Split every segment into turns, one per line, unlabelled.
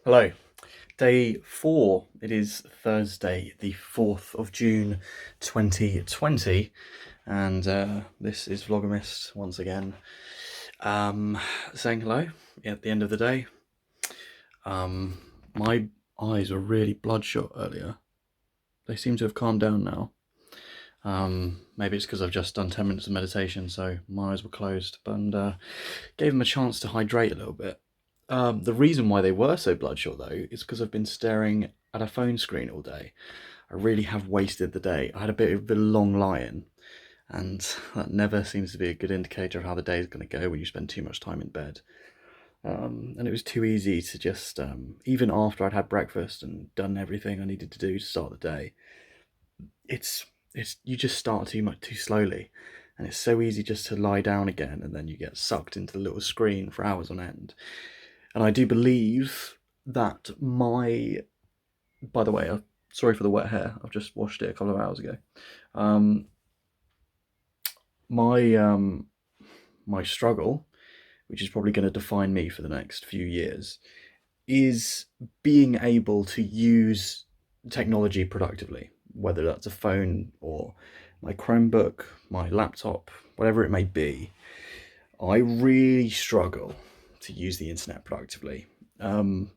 Hello, day 4. It is Thursday, the 4th of June 2020, and this is Vloggermist once again. Saying hello at the end of the day. My eyes were really bloodshot earlier. They seem to have calmed down now. Maybe it's because I've just done 10 minutes of meditation, so my eyes were closed, but gave them a chance to hydrate a little bit. The reason why they were so bloodshot, though, is because I've been staring at a phone screen all day. I really have wasted the day. I had a bit of a long lie-in, and that never seems to be a good indicator of how the day is going to go when you spend too much time in bed. And it was too easy to just, even after I'd had breakfast and done everything I needed to do to start the day, it's you just start too slowly, and it's so easy just to lie down again, and then you get sucked into the little screen for hours on end. And I do believe that by the way, sorry for the wet hair. I've just washed it a couple of hours ago. Um, my my struggle, which is probably going to define me for the next few years, is being able to use technology productively, whether that's a phone or my Chromebook, my laptop, whatever it may be. I really struggle to use the internet productively. And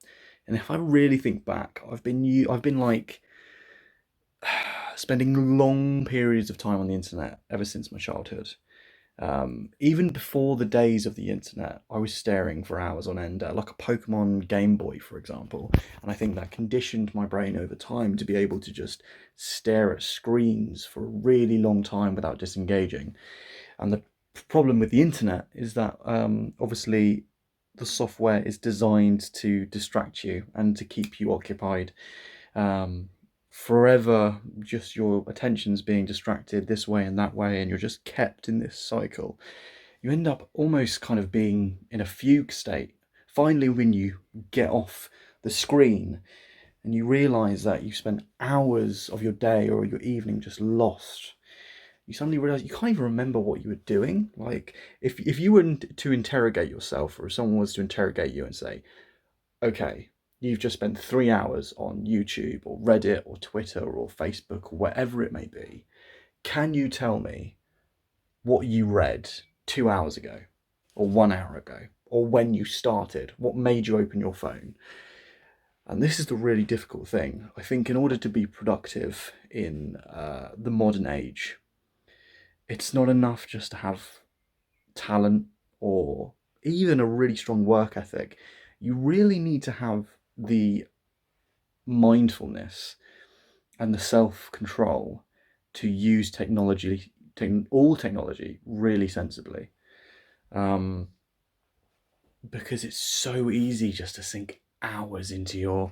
if I really think back, I've been like spending long periods of time on the internet ever since my childhood. Even before the days of the internet, I was staring for hours on end at like a Pokemon Game Boy, for example. And I think that conditioned my brain over time to be able to just stare at screens for a really long time without disengaging. And the problem with the internet is that obviously the software is designed to distract you and to keep you occupied um, forever. Just your attention's being distracted this way and that way, and you're just kept in this cycle. You end up almost kind of being in a fugue state. Finally, when you get off the screen and you realize that you spent hours of your day or your evening just lost, you suddenly realize you can't even remember what you were doing. Like, if you were to interrogate yourself, or if someone was to interrogate you and say, okay, you've just spent 3 hours on YouTube or Reddit or Twitter or Facebook or whatever it may be, can you tell me what you read 2 hours ago or 1 hour ago, or when you started? What made you open your phone? And this is the really difficult thing. I think in order to be productive in the modern age, it's not enough just to have talent or even a really strong work ethic. You really need to have the mindfulness and the self-control to use all technology really sensibly. Um, because it's so easy just to sink hours into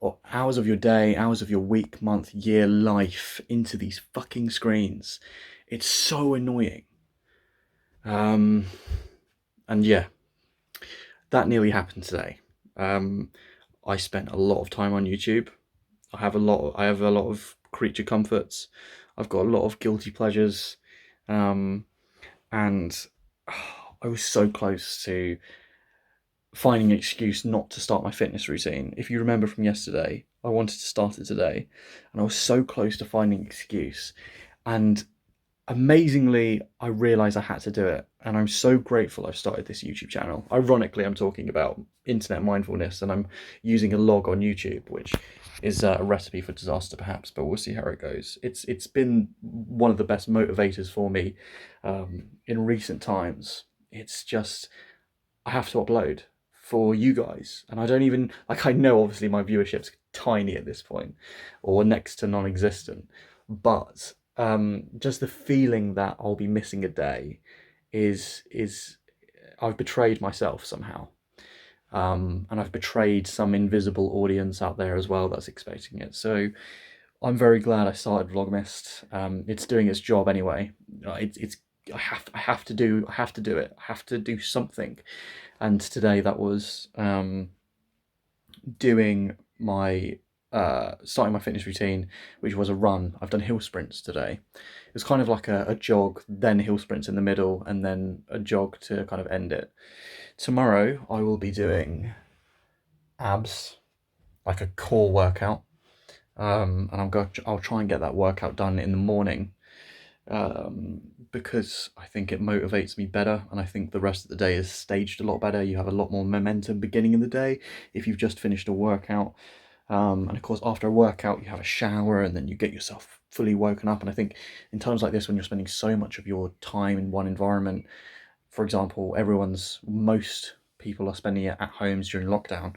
or hours of your day, hours of your week, month, year, life into these fucking screens. It's so annoying. Um, and yeah, that nearly happened today. I spent a lot of time on YouTube. I have a lot of creature comforts. I've got a lot of guilty pleasures, um, and I was so close to finding an excuse not to start my fitness routine. If you remember from yesterday, I wanted to start it today, and I was so close to finding an excuse. And amazingly, I realised I had to do it, and I'm so grateful I've started this YouTube channel. Ironically, I'm talking about internet mindfulness, and I'm using a log on YouTube, which is a recipe for disaster, perhaps, but we'll see how it goes. It's been one of the best motivators for me in recent times. It's just I have to upload for you guys, and I don't even like. I know obviously my viewership's tiny at this point, or next to non-existent, but just the feeling that I'll be missing a day is I've betrayed myself somehow, and I've betrayed some invisible audience out there as well that's expecting it. So I'm very glad I started Vlogmas. It's doing its job anyway. It's I have to do it. I have to do something, and today that was doing my starting my fitness routine, which was a run. I've done hill sprints today. It was kind of like a jog, then hill sprints in the middle, and then a jog to kind of end it. Tomorrow I will be doing abs, like a core workout, and I'll try and get that workout done in the morning, um, because I think it motivates me better, and I think the rest of the day is staged a lot better. You have a lot more momentum beginning of the day if you've just finished a workout. And of course, after a workout, you have a shower and then you get yourself fully woken up. And I think in times like this, when you're spending so much of your time in one environment, for example, most people are spending it at homes during lockdown.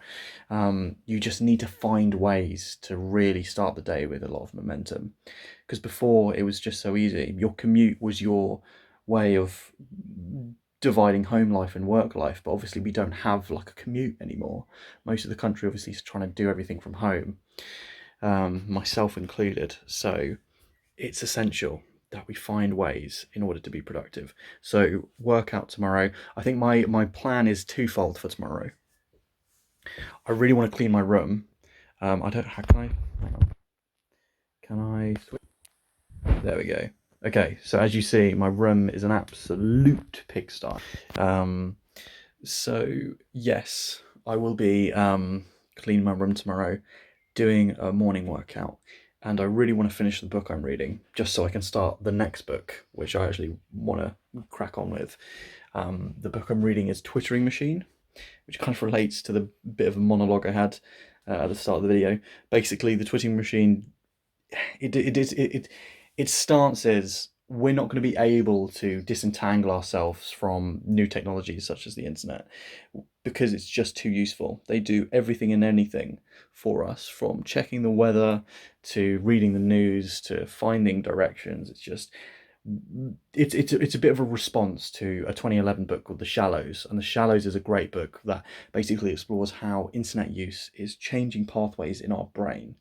You just need to find ways to really start the day with a lot of momentum. Because before it was just so easy. Your commute was your way of dividing home life and work life, but obviously we don't have like a commute anymore. Most of the country obviously is trying to do everything from home, myself included. So it's essential that we find ways in order to be productive. So work out tomorrow. I think my plan is twofold for tomorrow. I really want to clean my room. I don't. How can I? Hang on. Can I switch? There we go. Okay, so as you see, my room is an absolute pigsty. Um, so yes, I will be cleaning my room tomorrow, doing a morning workout, and I really want to finish the book I'm reading just so I can start the next book, which I actually want to crack on with. The book I'm reading is Twittering Machine, which kind of relates to the bit of a monologue I had at the start of the video. Basically, the Twittering Machine, its stance is we're not going to be able to disentangle ourselves from new technologies such as the internet because it's just too useful. They do everything and anything for us, from checking the weather to reading the news to finding directions. It's a bit of a response to a 2011 book called The Shallows, and The Shallows is a great book that basically explores how internet use is changing pathways in our brain,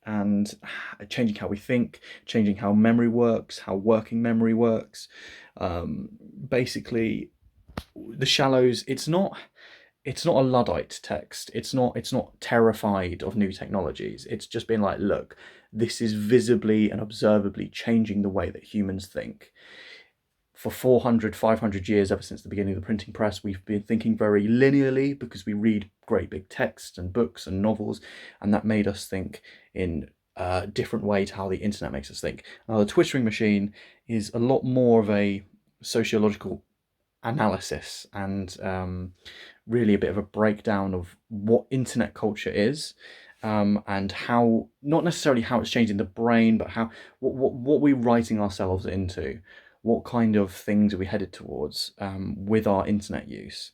and changing how we think, changing how memory works, how working memory works. Basically, The Shallows, it's not a Luddite text. It's not terrified of new technologies. It's just been like, look, this is visibly and observably changing the way that humans think. For 400, 500 years, ever since the beginning of the printing press, we've been thinking very linearly because we read great big texts and books and novels, and that made us think in a different way to how the internet makes us think. Now, the Twittering Machine is a lot more of a sociological analysis, and really a bit of a breakdown of what internet culture is, and how, not necessarily how it's changing the brain, but how what we're writing ourselves into, what kind of things are we headed towards with our internet use,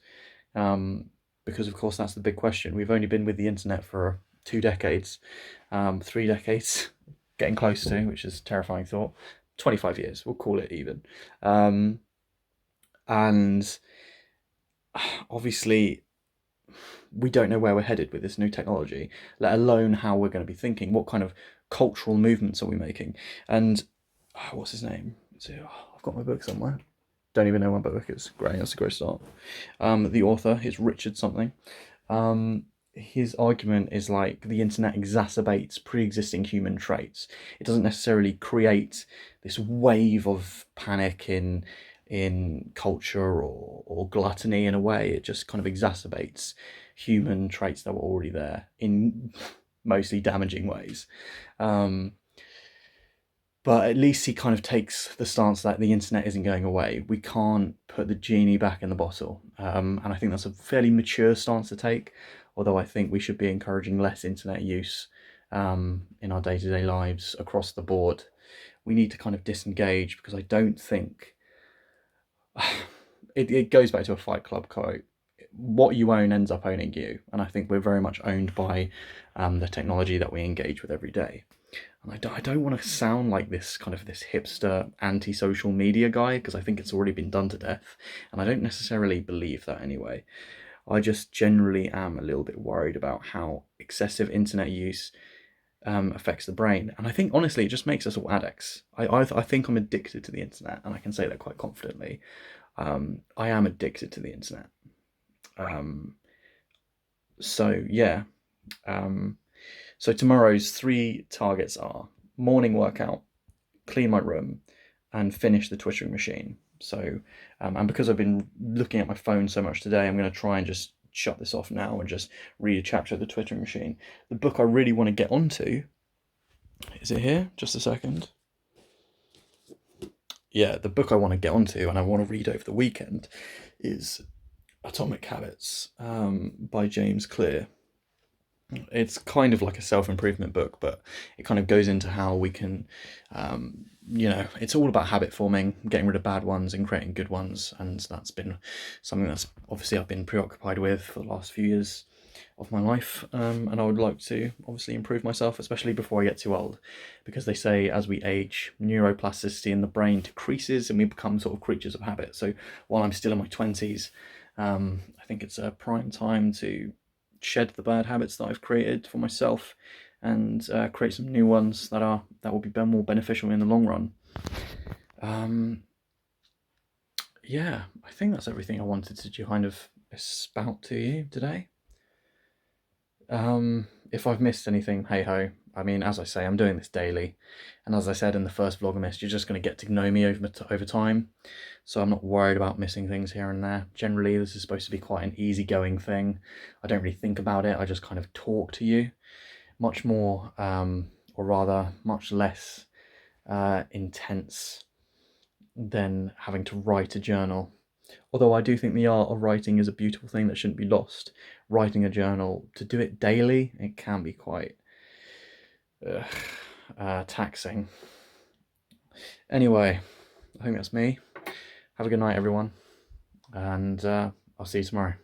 because of course that's the big question. We've only been with the internet for 2 decades, 3 decades, getting close to, which is a terrifying thought. 25 years, we'll call it even. And obviously we don't know where we're headed with this new technology, let alone how we're going to be thinking. What kind of cultural movements are we making? And what's his name? I've got my book somewhere. Don't even know what book it is. Great, that's a great start. The author is Richard something. His argument is like the internet exacerbates pre-existing human traits. It doesn't necessarily create this wave of panic in culture or gluttony in a way. It just kind of exacerbates human traits that were already there in mostly damaging ways. But at least he kind of takes the stance that the internet isn't going away. We can't put the genie back in the bottle. And I think that's a fairly mature stance to take, although I think we should be encouraging less internet use in our day-to-day lives across the board. We need to kind of disengage, because I don't think... it goes back to a Fight Club quote. What you own ends up owning you. And I think we're very much owned by the technology that we engage with every day. And I don't want to sound like this hipster anti-social media guy, because I think it's already been done to death, and I don't necessarily believe that anyway. I just generally am a little bit worried about how excessive internet use affects the brain, and I think honestly it just makes us all addicts. I think I'm addicted to the internet, and I can say that quite confidently. I am addicted to the internet. So yeah. So tomorrow's 3 targets are morning workout, clean my room, and finish the Twittering Machine. So, and because I've been looking at my phone so much today, I'm going to try and just shut this off now and just read a chapter of the Twittering Machine. The book I really want to get onto, is it here? Just a second. Yeah, the book I want to get onto and I want to read over the weekend is Atomic Habits by James Clear. It's kind of like a self-improvement book, but it kind of goes into how we can, it's all about habit forming, getting rid of bad ones and creating good ones. And that's been something that's obviously I've been preoccupied with for the last few years of my life. And I would like to obviously improve myself, especially before I get too old, because they say as we age, neuroplasticity in the brain decreases and we become sort of creatures of habit. So while I'm still in my 20s, I think it's a prime time to shed the bad habits that I've created for myself and create some new ones that will be more beneficial in the long run. Yeah, I think that's everything I wanted to kind of spout to you today. If I've missed anything, hey ho. I mean, as I say, I'm doing this daily, and as I said in the first Vlogmas, you're just going to get to know me over time, so I'm not worried about missing things here and there. Generally, this is supposed to be quite an easygoing thing. I don't really think about it, I just kind of talk to you. Much more, or rather, much less intense than having to write a journal. Although I do think the art of writing is a beautiful thing that shouldn't be lost. Writing a journal, to do it daily, it can be quite taxing. Anyway, I think that's me. Have a good night, everyone, and I'll see you tomorrow.